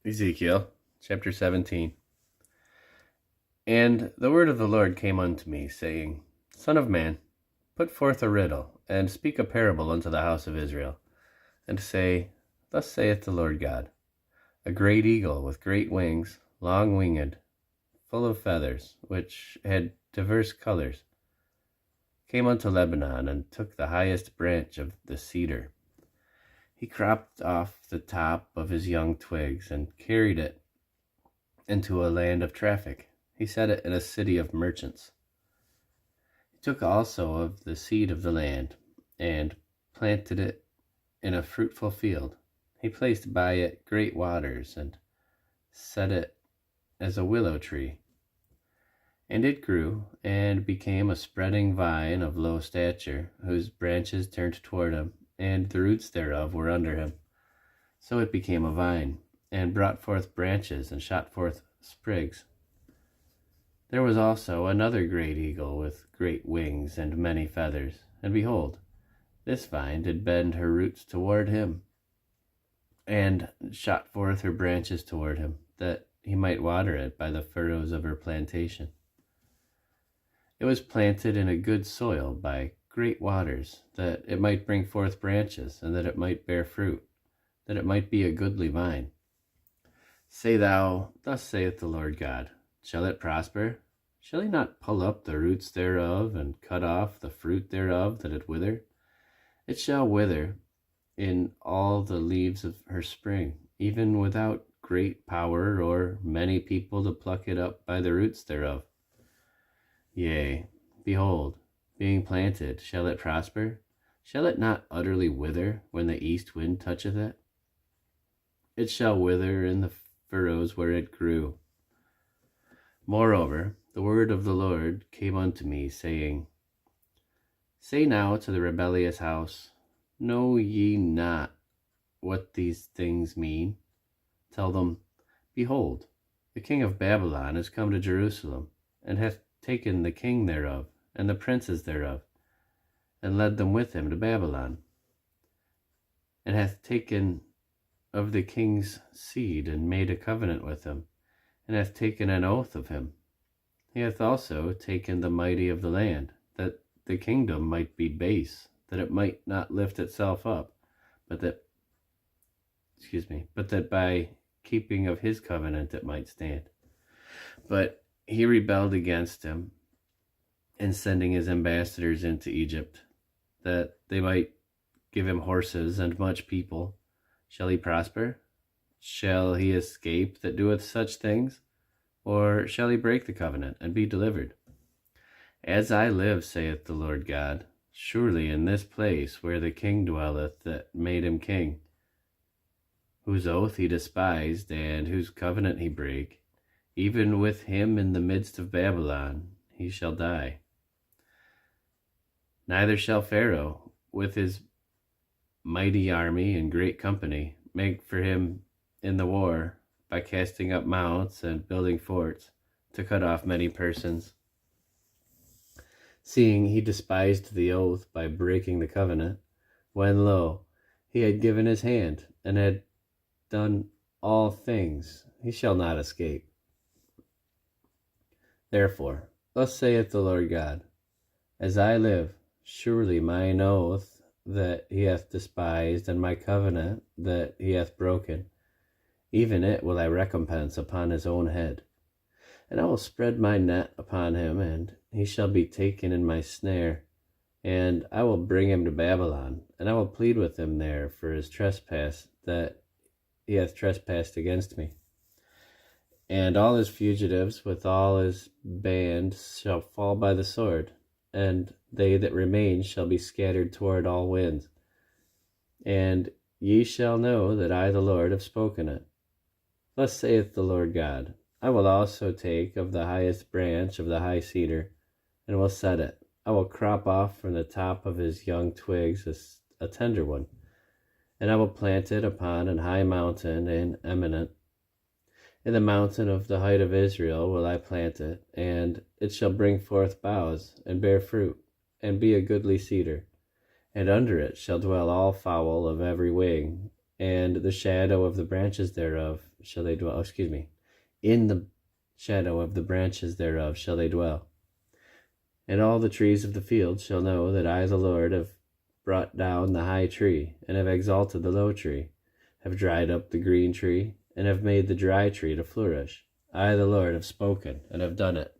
Ezekiel chapter 17. And the word of the Lord came unto me, saying, Son of man, put forth a riddle, and speak a parable unto the house of Israel, and say, Thus saith the Lord God, A great eagle with great wings, long winged, full of feathers, which had divers colors, came unto Lebanon, and took the highest branch of the cedar. He cropped off the top of his young twigs, and carried it into a land of traffic. He set it in a city of merchants. He took also of the seed of the land, and planted it in a fruitful field. He placed by it great waters, and set it as a willow tree. And it grew, and became a spreading vine of low stature, whose branches turned toward him, and the roots thereof were under him. So it became a vine, and brought forth branches, and shot forth sprigs. There was also another great eagle with great wings and many feathers, and behold, this vine did bend her roots toward him, and shot forth her branches toward him, that he might water it by the furrows of her plantation. It was planted in a good soil by great waters, that it might bring forth branches, and that it might bear fruit, that it might be a goodly vine. Say thou, Thus saith the Lord God, Shall it prosper? Shall he not pull up the roots thereof, and cut off the fruit thereof, that it wither? It shall wither in all the leaves of her spring, even without great power or many people to pluck it up by the roots thereof. Yea, behold, being planted, shall it prosper? Shall it not utterly wither when the east wind toucheth it? It shall wither in the furrows where it grew. Moreover, the word of the Lord came unto me, saying, Say now to the rebellious house, Know ye not what these things mean? Tell them, Behold, the king of Babylon is come to Jerusalem, and hath taken the king thereof, and the princes thereof, and led them with him to Babylon, and hath taken of the king's seed, and made a covenant with him, and hath taken an oath of him. He hath also taken the mighty of the land, that the kingdom might be base, that it might not lift itself up, but that by keeping of his covenant it might stand. But he rebelled against him, in sending his ambassadors into Egypt, that they might give him horses and much people. Shall he prosper? Shall he escape that doeth such things? Or shall he break the covenant and be delivered? As I live, saith the Lord God, surely in this place where the king dwelleth that made him king, whose oath he despised, and whose covenant he brake, even with him in the midst of Babylon, he shall die. Neither shall Pharaoh, with his mighty army and great company, make for him in the war, by casting up mounts and building forts, to cut off many persons, seeing he despised the oath by breaking the covenant, when, lo, he had given his hand, and had done all things. He shall not escape. Therefore, thus saith the Lord God, As I live, surely mine oath that he hath despised, and my covenant that he hath broken, even it will I recompense upon his own head. And I will spread my net upon him, and he shall be taken in my snare. And I will bring him to Babylon, and I will plead with him there for his trespass that he hath trespassed against me. And all his fugitives with all his band shall fall by the sword, and they that remain shall be scattered toward all winds. And ye shall know that I the Lord have spoken it. Thus saith the Lord God, I will also take of the highest branch of the high cedar, and will set it. I will crop off from the top of his young twigs a tender one, and I will plant it upon an high mountain and eminent. In the mountain of the height of Israel will I plant it, and it shall bring forth boughs, and bear fruit, and be a goodly cedar. And under it shall dwell all fowl of every wing, and the shadow of the branches thereof shall they dwell. In the shadow of the branches thereof shall they dwell. And all the trees of the field shall know that I, the Lord, have brought down the high tree, and have exalted the low tree, have dried up the green tree, and have made the dry tree to flourish. I, the Lord, have spoken, and have done it.